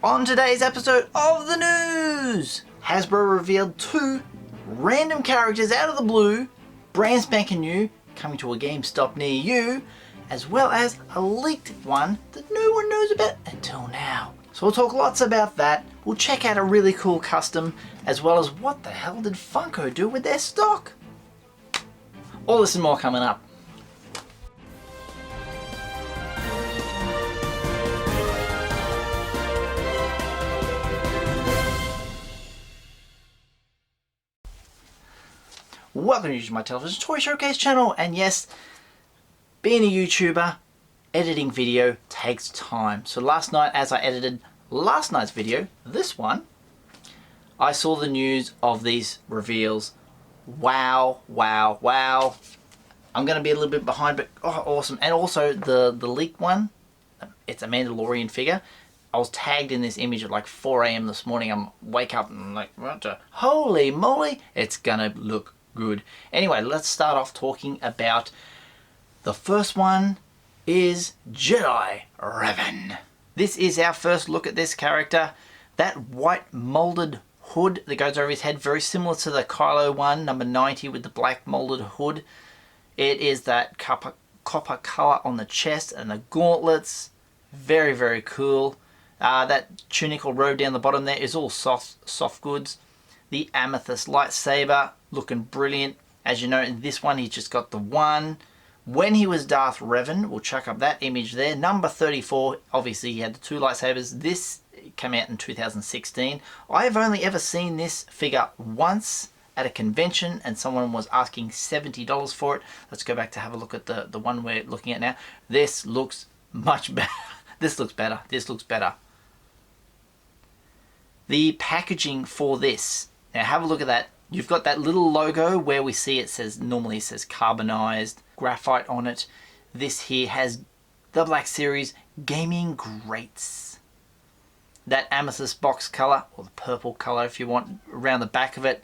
On today's episode of the news, Hasbro revealed 2 random characters out of the blue, brand spanking new, coming to a GameStop near you, as well as a leaked one that no one knows about until now. So we'll talk lots about that. We'll check out a really cool custom, as well as what the hell did Funko do with their stock? All this and more coming up. Welcome to my television toy showcase channel, and yes, being a YouTuber, editing video takes time. So last night, as I edited last night's video, this one, I saw the news of these reveals. Wow, wow, wow. I'm going to be a little bit behind, but oh, awesome. And also the leaked one, it's a Mandalorian figure. I was tagged in this image at like 4 AM this morning. I'm wake up and I'm like, what the, holy moly, it's going to look good. Anyway, let's start off talking about the first one is Jedi Revan. This is our first look at this character. That white molded hood that goes over his head, very similar to the Kylo one, number 90, with the black molded hood. It is that copper color on the chest and the gauntlets. Very, very cool. That tunic or robe down the bottom there is all soft goods. The amethyst lightsaber, looking brilliant. As you know, in this one, he's just got the one. When he was Darth Revan, we'll chuck up that image there. Number 34, obviously he had the 2 lightsabers. This came out in 2016. I have only ever seen this figure once at a convention, and someone was asking $70 for it. Let's go back to have a look at the one we're looking at now. This looks much better. This looks better. This looks better. The packaging for this, now have a look at that. You've got that little logo where we see it says, normally it says carbonized graphite on it. This here has the Black Series gaming grates. That amethyst box color, or the purple color if you want, around the back of it,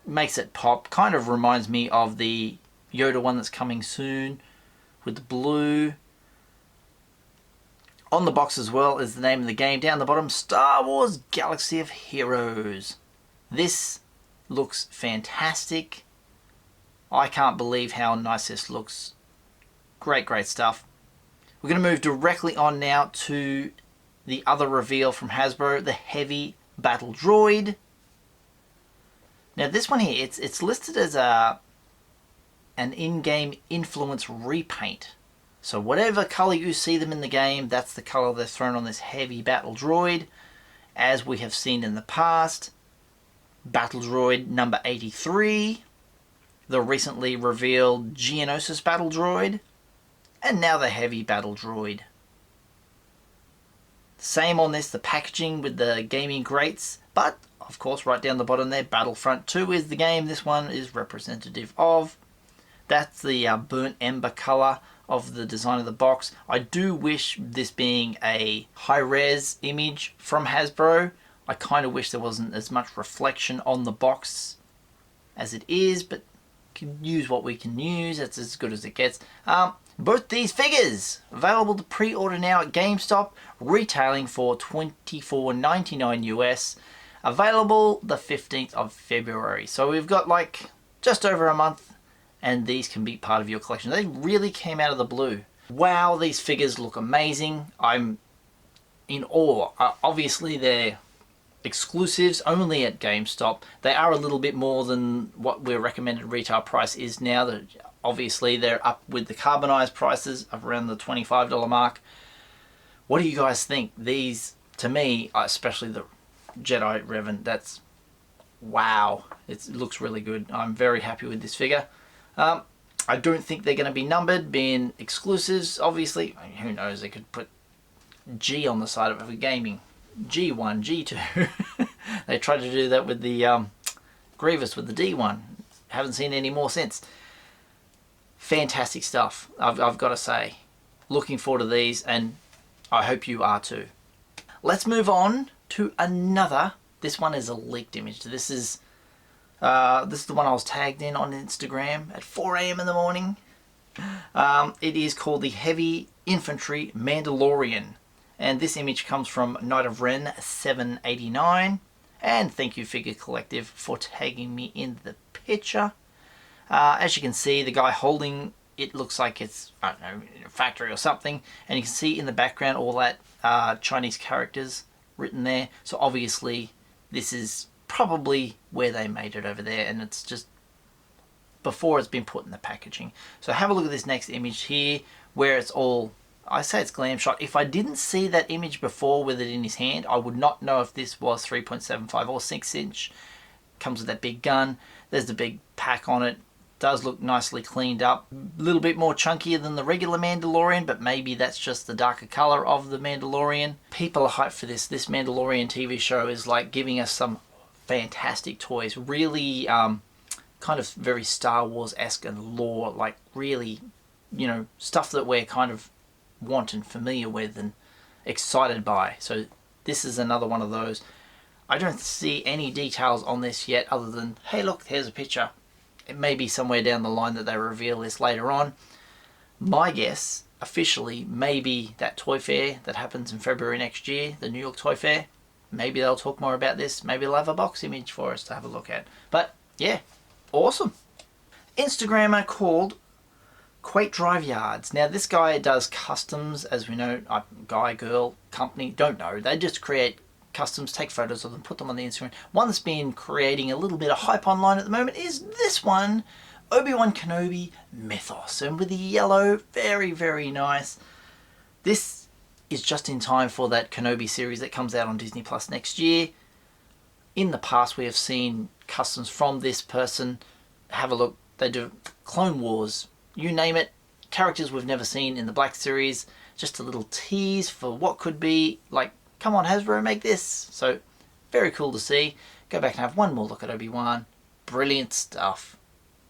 makes it pop. Kind of reminds me of the Yoda one that's coming soon with the blue. On the box as well is the name of the game. Down the bottom, Star Wars Galaxy of Heroes. This looks fantastic. I can't believe how nice this looks. Great, great stuff. We're going to move directly on now to the other reveal from Hasbro, the Heavy Battle Droid. Now this one here, it's listed as an in-game influence repaint. So whatever color you see them in the game, that's the color they're thrown on this Heavy Battle Droid. As we have seen in the past, Battle Droid number 83, the recently revealed Geonosis Battle Droid, and now the Heavy Battle Droid. Same on this, the packaging with the gaming grates, but of course right down the bottom there, Battlefront 2 is the game this one is representative of. That's the burnt ember color of the design of the box. I do wish, this being a high-res image from Hasbro, I kind of wish there wasn't as much reflection on the box as it is, but can use what we can use. That's as good as it gets. Both these figures available to pre-order now at GameStop, retailing for $24.99 US. Available the 15th of February. So we've got like just over a month, and these can be part of your collection. They really came out of the blue. Wow, these figures look amazing. I'm in awe. Obviously they're exclusives only at GameStop. They are a little bit more than what their recommended retail price is now. Obviously they're up with the carbonized prices of around the $25 mark. What do you guys think? These, to me, especially the Jedi Revan, that's wow. It looks really good. I'm very happy with this figure. I don't think they're going to be numbered, being exclusives, obviously. I mean, who knows, they could put G on the side of it for gaming. G1, G2. They tried to do that with the Grievous with the D1. Haven't seen any more since. Fantastic stuff, I've got to say. Looking forward to these, and I hope you are too. Let's move on to another. This one is a leaked image. This is the one I was tagged in on Instagram at 4 AM in the morning. It is called the Heavy Infantry Mandalorian. And this image comes from Knight of Ren 789. And thank you Figure Collective for tagging me in the picture. As you can see, the guy holding it looks like it's, I don't know, a factory or something. And you can see in the background all that Chinese characters written there. So obviously this is probably where they made it over there, and it's just before it's been put in the packaging. So have a look at this next image here where it's all, I say it's glam shot. If I didn't see that image before with it in his hand, I would not know if this was 3.75 or 6 inch. Comes with that big gun. There's the big pack on it. Does look nicely cleaned up. A little bit more chunkier than the regular Mandalorian, but maybe that's just the darker color of the Mandalorian. People are hyped for this. This Mandalorian TV show is like giving us some fantastic toys. Really kind of very Star Wars-esque and lore, like really, you know, stuff that we're kind of want and familiar with and excited by. So this is another one of those. I don't see any details on this yet other than, hey look, here's a picture. It may be somewhere down the line that they reveal this later on. My guess, officially, may be that toy fair that happens in February next year, the New York Toy Fair. Maybe they'll talk more about this. Maybe they'll have a box image for us to have a look at. But yeah, awesome. Instagrammer called Quate Drive Yards. Now this guy does customs, as we know, guy, girl, company, don't know. They just create customs, take photos of them, put them on the Instagram. One that's been creating a little bit of hype online at the moment is this one, Obi-Wan Kenobi Mythos, and with the yellow, very, very nice. This is just in time for that Kenobi series that comes out on Disney Plus next year. In the past, we have seen customs from this person. Have a look. They do Clone Wars, you name it. Characters we've never seen in the Black series. Just a little tease for what could be. Like, come on Hasbro, make this. So very cool to see. Go back and have one more look at Obi-Wan. Brilliant stuff.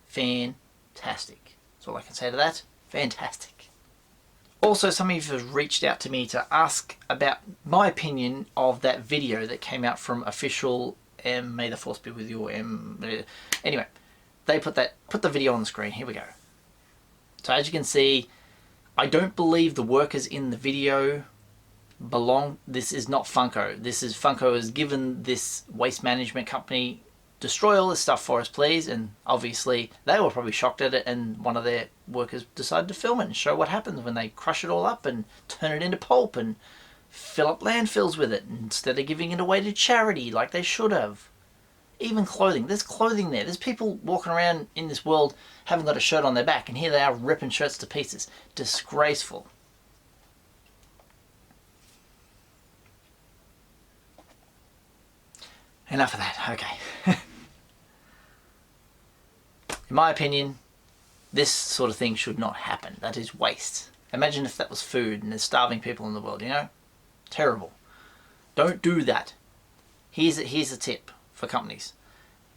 Fantastic. That's all I can say to that. Fantastic. Also, some of you have reached out to me to ask about my opinion of that video that came out from official M. May the Force be with you. Anyway, they put the video on the screen. Here we go. So as you can see, I don't believe the workers in the video belong. This is not Funko. This is Funko has given this waste management company, destroy all this stuff for us please, and obviously they were probably shocked at it, and one of their workers decided to film it and show what happens when they crush it all up and turn it into pulp and fill up landfills with it instead of giving it away to charity like they should have. Even clothing. There's clothing there. There's people walking around in this world haven't got a shirt on their back, and here they are ripping shirts to pieces. Disgraceful. Enough of that. Okay. In my opinion, this sort of thing should not happen. That is waste. Imagine if that was food and there's starving people in the world, you know? Terrible. Don't do that. Here's a tip for companies.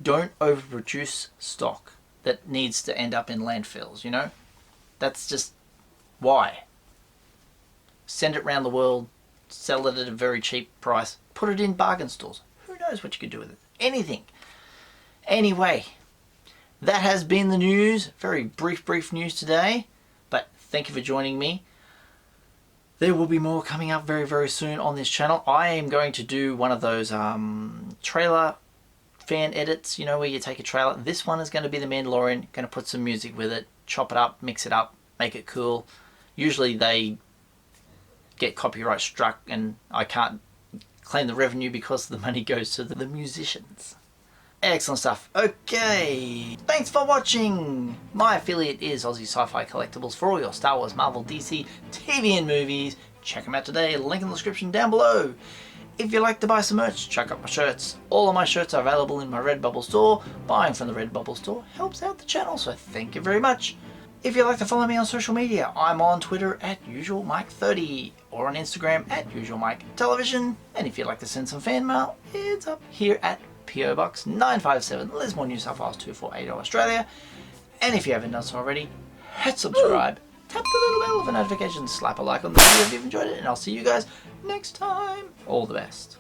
Don't overproduce stock that needs to end up in landfills, you know? That's just why. Send it around the world, sell it at a very cheap price, put it in bargain stores. Who knows what you could do with it? Anything. Anyway, that has been the news. Very brief news today, but thank you for joining me. There will be more coming up very soon on this channel. I am going to do one of those trailer fan edits, you know, where you take a trailer. This one is going to be the Mandalorian. Going to put some music with it, chop it up, mix it up, make it cool. Usually they get copyright struck and I can't claim the revenue because the money goes to the musicians. Excellent stuff. Okay, thanks for watching. My affiliate is Aussie Sci-Fi Collectibles for all your Star Wars, Marvel, DC, TV and movies. Check them out today, link in the description down below. If you'd like to buy some merch, check out my shirts. All of my shirts are available in my Redbubble store. Buying from the Redbubble store helps out the channel, so thank you very much. If you'd like to follow me on social media, I'm on Twitter at Usualmike30 or on Instagram at Usualmike Television. And if you'd like to send some fan mail, it's up here at PO Box 957, Lismore, New South Wales 248, Australia. And if you haven't done so already, hit subscribe, tap the little bell for notifications, slap a like on the video if you've enjoyed it, and I'll see you guys next time. All the best.